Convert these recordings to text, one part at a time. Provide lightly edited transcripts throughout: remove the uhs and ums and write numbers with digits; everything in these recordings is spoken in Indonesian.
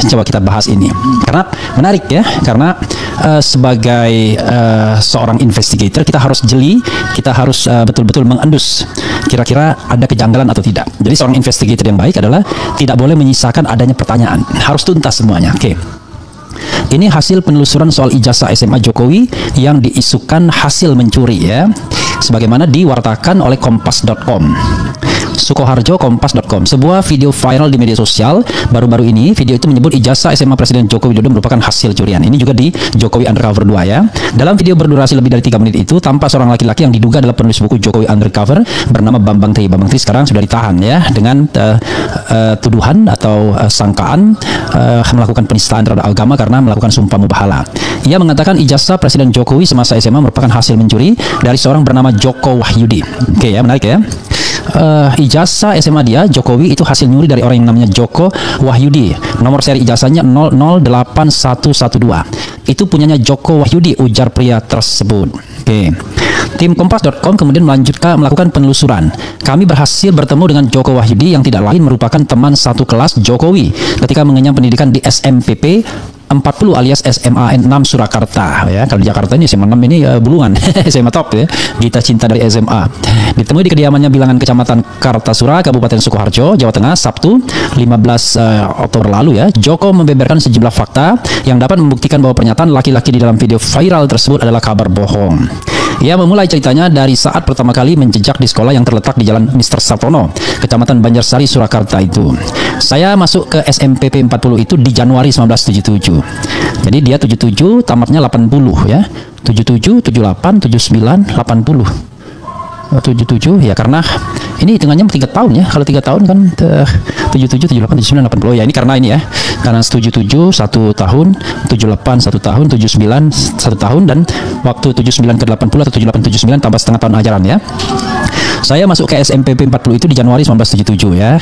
coba kita bahas ini karena menarik ya, karena sebagai seorang investigator kita harus jeli, kita harus betul-betul mengendus kira-kira ada kejanggalan atau tidak. Jadi seorang investigator yang baik adalah tidak boleh menyisakan adanya pertanyaan, harus tuntas semuanya. Oke. Ini hasil penelusuran soal ijazah SMA Jokowi yang diisukan hasil mencuri ya, sebagaimana diwartakan oleh kompas.com. Sukoharjo kompas.com. Sebuah video viral di media sosial baru-baru ini, video itu menyebut ijazah SMA Presiden Joko Widodo merupakan hasil curian. Ini juga di Jokowi Undercover 2 ya. Dalam video berdurasi lebih dari 3 menit itu tampak seorang laki-laki yang diduga adalah penulis buku Jokowi Undercover bernama Bambang Tri. Bambang Tri sekarang sudah ditahan ya dengan tuduhan atau sangkaan melakukan penistaan terhadap agama karena melakukan sumpah mubahala. Ia mengatakan ijazah Presiden Jokowi semasa SMA merupakan hasil mencuri dari seorang bernama Joko Wahyudi. Oke ya, menarik ya. Ijazah SMA dia Jokowi itu hasil nyuri dari orang yang namanya Joko Wahyudi. Nomor seri ijazahnya 008112. Itu punyanya Joko Wahyudi, ujar pria tersebut. Oke. Tim Kompas.com kemudian melakukan penelusuran. Kami berhasil bertemu dengan Joko Wahyudi yang tidak lain merupakan teman satu kelas Jokowi ketika mengenyam pendidikan di SMPP 40 alias SMAN 6 Surakarta ya. Kalau di Jakarta ini SMA 6 ini Bulungan SMA top ya. Gita Cinta dari SMA. Ditemui di kediamannya bilangan Kecamatan Kartasura, Kabupaten Sukoharjo, Jawa Tengah, Sabtu 15 Oktober lalu ya. Joko membeberkan sejumlah fakta yang dapat membuktikan bahwa pernyataan laki-laki di dalam video viral tersebut adalah kabar bohong. Ia memulai ceritanya dari saat pertama kali menjejak di sekolah yang terletak di Jalan Mr. Sartono, Kecamatan Banjarsari, Surakarta itu. Saya masuk ke SMPP 40 itu di Januari 1977. Jadi dia 77, tamatnya 80 ya. 77, 78, 79, 80. 77 ya, karena ini hitungannya 3 tahun ya. Kalau 3 tahun kan 77, 78, 79, 80 ya. Ini karena ini ya. Karena 77 1 tahun, 78 1 tahun, 79 1 tahun, dan waktu 79 ke 80 atau 78 79 tambah setengah tahun ajaran ya. Saya masuk ke SMPP 40 itu di Januari 1977 ya.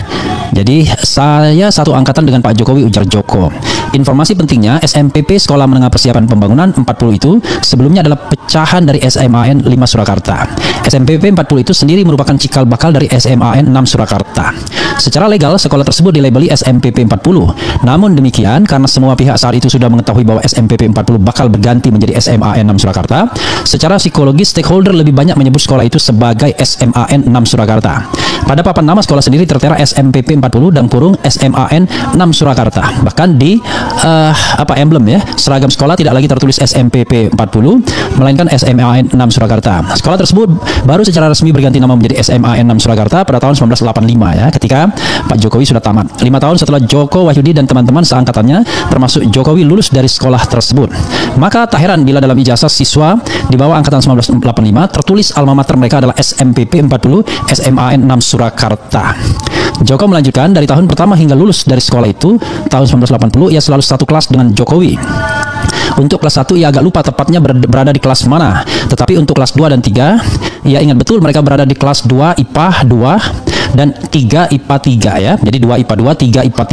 Jadi saya satu angkatan dengan Pak Jokowi, ujar Joko. Informasi pentingnya, SMPP Sekolah Menengah Persiapan Pembangunan 40 itu sebelumnya adalah pecahan dari SMAN 5 Surakarta. SMPP 40 itu sendiri merupakan cikal bakal dari SMAN 6 Surakarta. Secara legal, sekolah tersebut dilabeli SMPP 40. Namun demikian, karena semua pihak saat itu sudah mengetahui bahwa SMPP 40 bakal berganti menjadi SMAN 6 Surakarta, secara psikologis stakeholder lebih banyak menyebut sekolah itu sebagai SMAN 6 Surakarta. Pada papan nama sekolah sendiri tertera SMPP 40 dan kurung SMAN 6 Surakarta. Bahkan di emblem ya, seragam sekolah tidak lagi tertulis SMPP 40, melainkan SMAN 6 Surakarta. Sekolah tersebut baru secara resmi berganti nama menjadi SMAN 6 Surakarta pada tahun 1985 ya, ketika Pak Jokowi sudah tamat. 5 tahun setelah Joko Wahyudi dan teman-teman seangkatannya termasuk Jokowi lulus dari sekolah tersebut. Maka tak heran bila dalam ijazah siswa di bawah angkatan 1985 tertulis alma mater mereka adalah SMPP 40 SMAN 6 Surakarta. Joko melanjutkan, dari tahun pertama hingga lulus dari sekolah itu tahun 1980 ia selalu satu kelas dengan Jokowi. Untuk kelas 1 ia agak lupa tepatnya berada di kelas mana, tetapi untuk kelas 2 dan 3 ia ingat betul mereka berada di kelas 2 IPA 2 dan 3 IPA 3 ya. Jadi 2 IPA 2, 3 IPA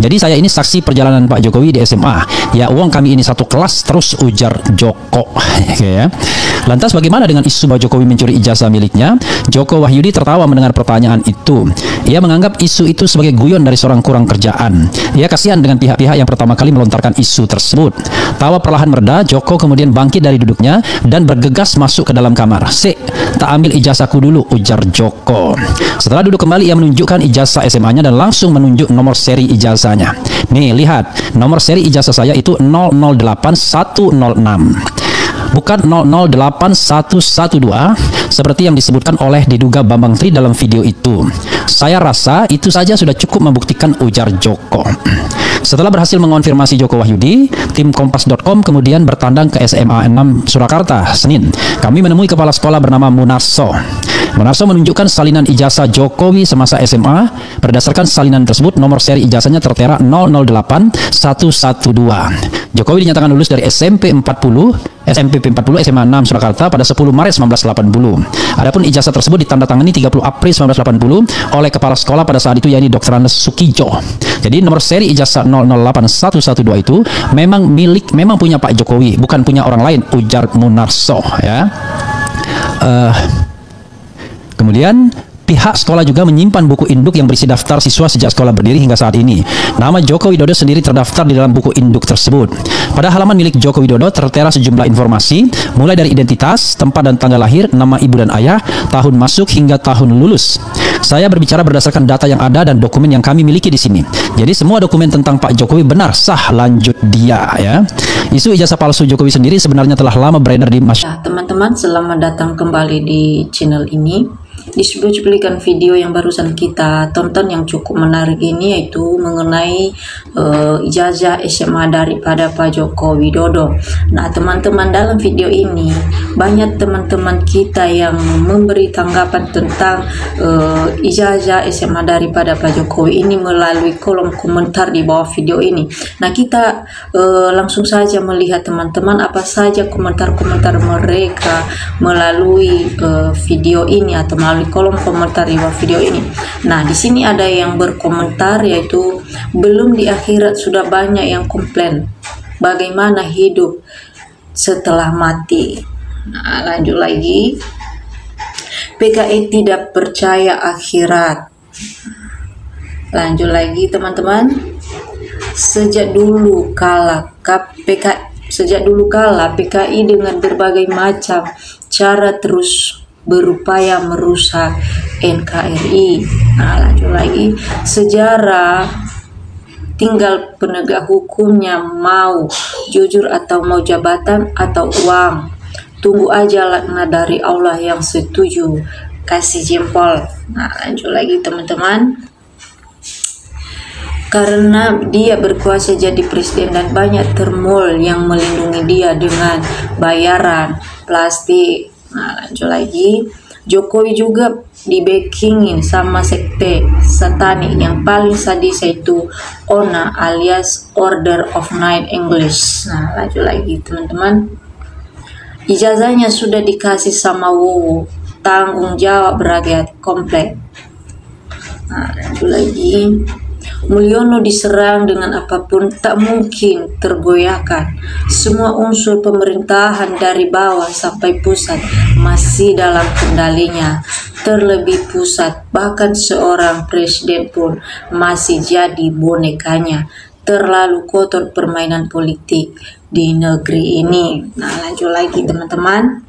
3. Jadi saya ini saksi perjalanan Pak Jokowi di SMA. Ya uang kami ini satu kelas terus, ujar Joko. Ya. Lantas bagaimana dengan isu bahwa Jokowi mencuri ijazah miliknya? Joko Wahyudi tertawa mendengar pertanyaan itu. Ia menganggap isu itu sebagai guyon dari seorang kurang kerjaan. Ia kasihan dengan pihak-pihak yang pertama kali melontarkan isu tersebut. Tawa perlahan mereda, Joko kemudian bangkit dari duduknya dan bergegas masuk ke dalam kamar. Tak ambil ijazahku dulu, ujar Joko. Setelah duduk kembali, ia menunjukkan ijazah SMA-nya dan langsung menunjuk nomor seri ijazahnya. Nih, lihat. Nomor seri ijazah saya itu 008106. Bukan 008112 seperti yang disebutkan oleh diduga Bambang Tri dalam video itu. Saya rasa itu saja sudah cukup membuktikan, ujar Joko. Setelah berhasil mengonfirmasi Joko Wahyudi, tim Kompas.com kemudian bertandang ke SMAN 6 Surakarta, Senin. Kami menemui kepala sekolah bernama Munarso. Munarso menunjukkan salinan ijazah Jokowi semasa SMA. Berdasarkan salinan tersebut, nomor seri ijazahnya tertera 008112. Jokowi dinyatakan lulus dari SMPP 40 SMA 6 Surakarta pada 10 Maret 1980. Adapun ijazah tersebut ditandatangani 30 April 1980 oleh kepala sekolah pada saat itu, yakni Dr. Andes Sukijo. Jadi nomor seri ijazah 008112 itu memang punya Pak Jokowi, bukan punya orang lain, ujar Munarso ya. Kemudian Pihak sekolah juga menyimpan buku induk yang berisi daftar siswa sejak sekolah berdiri hingga saat ini. Nama Joko Widodo sendiri terdaftar di dalam buku induk tersebut. Pada halaman milik Joko Widodo tertera sejumlah informasi, mulai dari identitas, tempat dan tanggal lahir, nama ibu dan ayah, tahun masuk hingga tahun lulus. Saya berbicara berdasarkan data yang ada dan dokumen yang kami miliki di sini. Jadi semua dokumen tentang Pak Jokowi benar, sah, lanjut dia ya. Isu ijazah palsu Jokowi sendiri sebenarnya telah lama beredar di masyarakat. Teman-teman, selamat datang kembali di channel ini. Di sebuah cuplikan video yang barusan kita tonton yang cukup menarik ini, yaitu mengenai ijazah SMA daripada Pak Joko Widodo. Nah teman-teman, dalam video ini banyak teman-teman kita yang memberi tanggapan tentang ijazah SMA daripada Pak Jokowi ini melalui kolom komentar di bawah video ini. Nah kita langsung saja melihat teman-teman apa saja komentar-komentar mereka melalui video ini atau melalui kolom komentar di bawah video ini. Nah, di sini ada yang berkomentar, yaitu belum di akhirat sudah banyak yang komplain bagaimana hidup setelah mati. Nah, lanjut lagi. PKI tidak percaya akhirat. Lanjut lagi teman-teman. Sejak dulu kala PKI dengan berbagai macam cara terus berupaya merusak NKRI. Nah, lanjut lagi. Sejarah tinggal penegak hukumnya mau jujur atau mau jabatan atau uang. Tunggu aja laknat dari Allah yang setuju. Kasih jempol. Nah, lanjut lagi teman-teman. Karena dia berkuasa jadi presiden dan banyak termol yang melindungi dia dengan bayaran plastik. Nah, lanjut lagi. Jokowi juga di backingin sama sekte satanik yang paling sadis, yaitu ONA alias Order of Night English. Nah, lanjut lagi teman-teman. Ijazahnya sudah dikasih sama Wowo, tanggung jawab rakyat komplek. Nah, lanjut lagi. Mulyono diserang dengan apapun tak mungkin tergoyahkan. Semua unsur pemerintahan dari bawah sampai pusat masih dalam kendalinya. Terlebih pusat, bahkan seorang presiden pun masih jadi bonekanya. Terlalu kotor permainan politik di negeri ini. Nah, lanjut lagi teman-teman.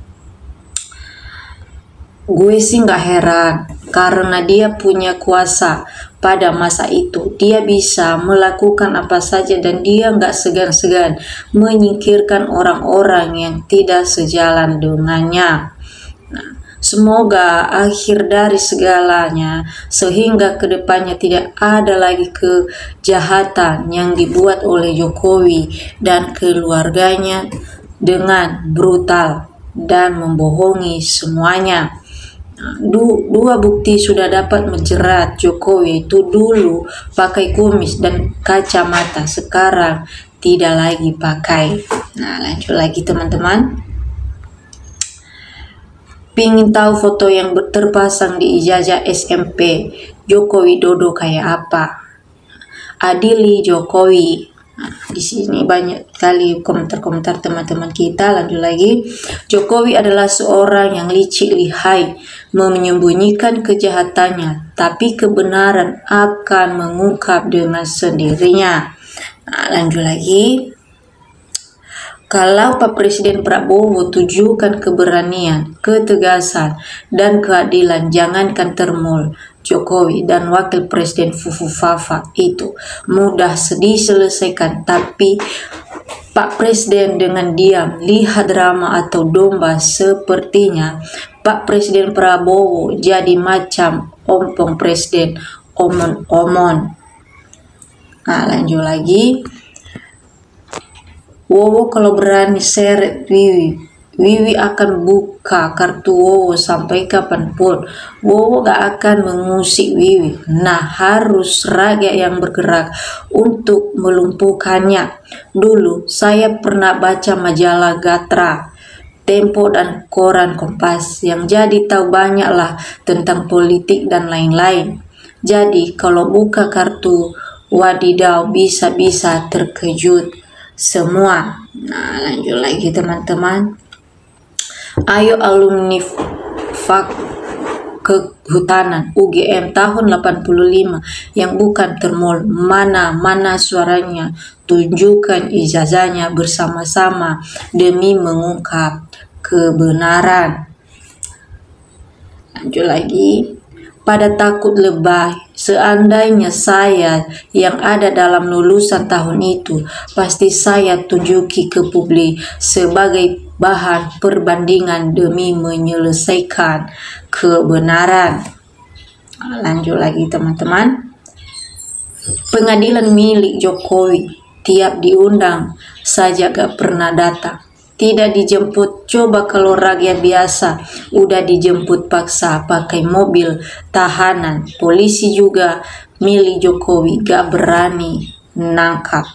Gue sih nggak heran, karena dia punya kuasa pada masa itu. Dia bisa melakukan apa saja dan dia nggak segan-segan menyingkirkan orang-orang yang tidak sejalan dengannya. Nah, semoga akhir dari segalanya sehingga kedepannya tidak ada lagi kejahatan yang dibuat oleh Jokowi dan keluarganya dengan brutal dan membohongi semuanya. Dua bukti sudah dapat menjerat Jokowi, itu dulu pakai kumis dan kacamata, sekarang tidak lagi pakai. Nah, lanjut lagi teman-teman. Pingin tahu foto yang terpasang di ijazah SMP Joko Widodo kayak apa? Adili Jokowi. Nah, di sini banyak kali komentar-komentar teman-teman kita. Lanjut lagi. Jokowi adalah seorang yang licik lihai, menyembunyikan kejahatannya, tapi kebenaran akan mengungkap dengan sendirinya. Nah, lanjut lagi. Kalau Pak Presiden Prabowo tujukan keberanian, ketegasan, dan keadilan, jangankan termul, Jokowi dan Wakil Presiden Fufu Fafa itu mudah diselesaikan, tapi Pak Presiden dengan diam lihat drama atau domba, sepertinya Pak Presiden Prabowo jadi macam ompong presiden omon-omon. Nah, lanjut lagi. Wowo kalau berani seret Wiwi akan buka kartu Wowo sampai kapanpun. Wowo gak akan mengusik Wiwi. Nah, harus rakyat yang bergerak untuk melumpuhkannya. Dulu saya pernah baca majalah Gatra, Tempo dan koran Kompas, yang jadi tahu banyaklah tentang politik dan lain-lain. Jadi kalau buka kartu, wadidaw, bisa-bisa terkejut semua. Nah, lanjut lagi teman-teman. Ayo alumni Kehutanan UGM tahun 85 yang bukan termol. Mana suaranya, tunjukkan ijazahnya bersama-sama demi mengungkap kebenaran. Lanjut lagi. Pada takut lebay, seandainya saya yang ada dalam lulusan tahun itu, pasti saya tunjuki ke publik sebagai bahan perbandingan demi menyelesaikan kebenaran. Lanjut lagi teman-teman. Pengadilan milik Jokowi, tiap diundang saja gak pernah datang. Tidak dijemput, coba kalau rakyat biasa udah dijemput paksa pakai mobil tahanan, polisi juga milik Jokowi gak berani nangkap.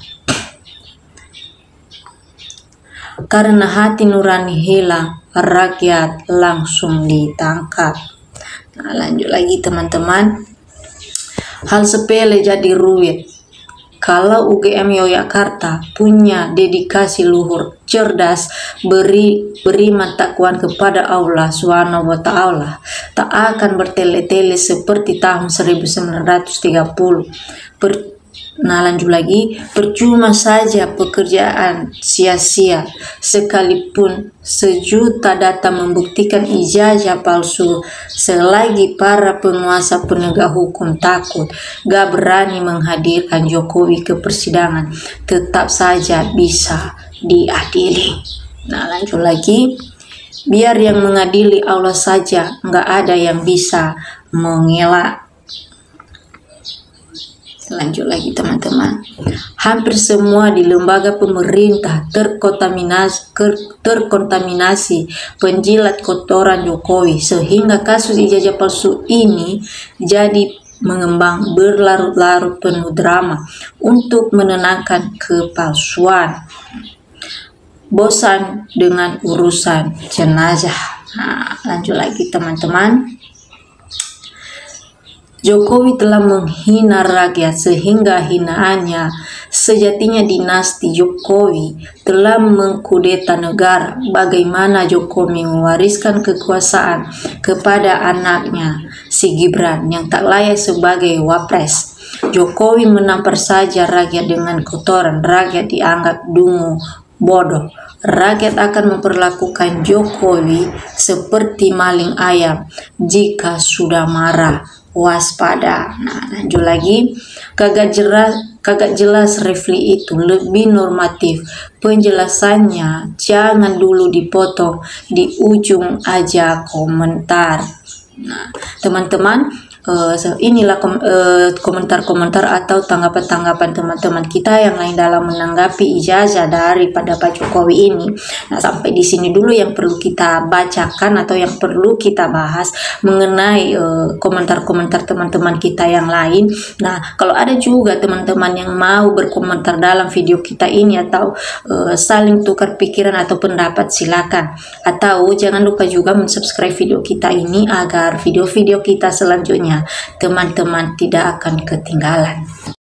Karena hati nurani hilang, rakyat langsung ditangkap. Nah, lanjut lagi teman-teman. Hal sepele jadi rumit. Kalau UGM Yogyakarta punya dedikasi luhur, cerdas, beri matakuan kepada Allah Subhanahu wa Ta'ala, tak akan bertele-tele seperti tahun 1930. Nah, lanjut lagi. Percuma saja pekerjaan sia-sia, sekalipun 1 juta data membuktikan ijazah palsu. Selagi para penguasa penegak hukum takut, gak berani menghadirkan Jokowi ke persidangan, tetap saja bisa diadili. Nah, lanjut lagi. Biar yang mengadili Allah saja, gak ada yang bisa mengelak. Lanjut lagi teman-teman. Hampir semua di lembaga pemerintah terkontaminasi penjilat kotoran Jokowi, sehingga kasus ijazah palsu ini jadi mengembang berlarut-larut penuh drama untuk menenangkan kepalsuan. Bosan dengan urusan jenazah. Nah, lanjut lagi teman-teman. Jokowi telah menghina rakyat sehingga hinaannya sejatinya dinasti Jokowi telah mengkudeta negara. Bagaimana Jokowi mewariskan kekuasaan kepada anaknya si Gibran yang tak layak sebagai wapres. Jokowi menampar saja rakyat dengan kotoran, rakyat dianggap dungu, bodoh. Rakyat akan memperlakukan Jokowi seperti maling ayam. Jika sudah marah, waspada. Nah, lanjut lagi. Kagak jelas Refli itu lebih normatif. Penjelasannya jangan dulu dipotong di ujung aja komentar. Nah, teman-teman, inilah komentar-komentar atau tanggapan-tanggapan teman-teman kita yang lain dalam menanggapi ijazah daripada Pak Jokowi ini. Nah, sampai di sini dulu yang perlu kita bacakan atau yang perlu kita bahas mengenai komentar-komentar teman-teman kita yang lain. Nah, kalau ada juga teman-teman yang mau berkomentar dalam video kita ini atau saling tukar pikiran atau pendapat, silakan. Atau jangan lupa juga mensubscribe video kita ini agar video-video kita selanjutnya teman-teman tidak akan ketinggalan.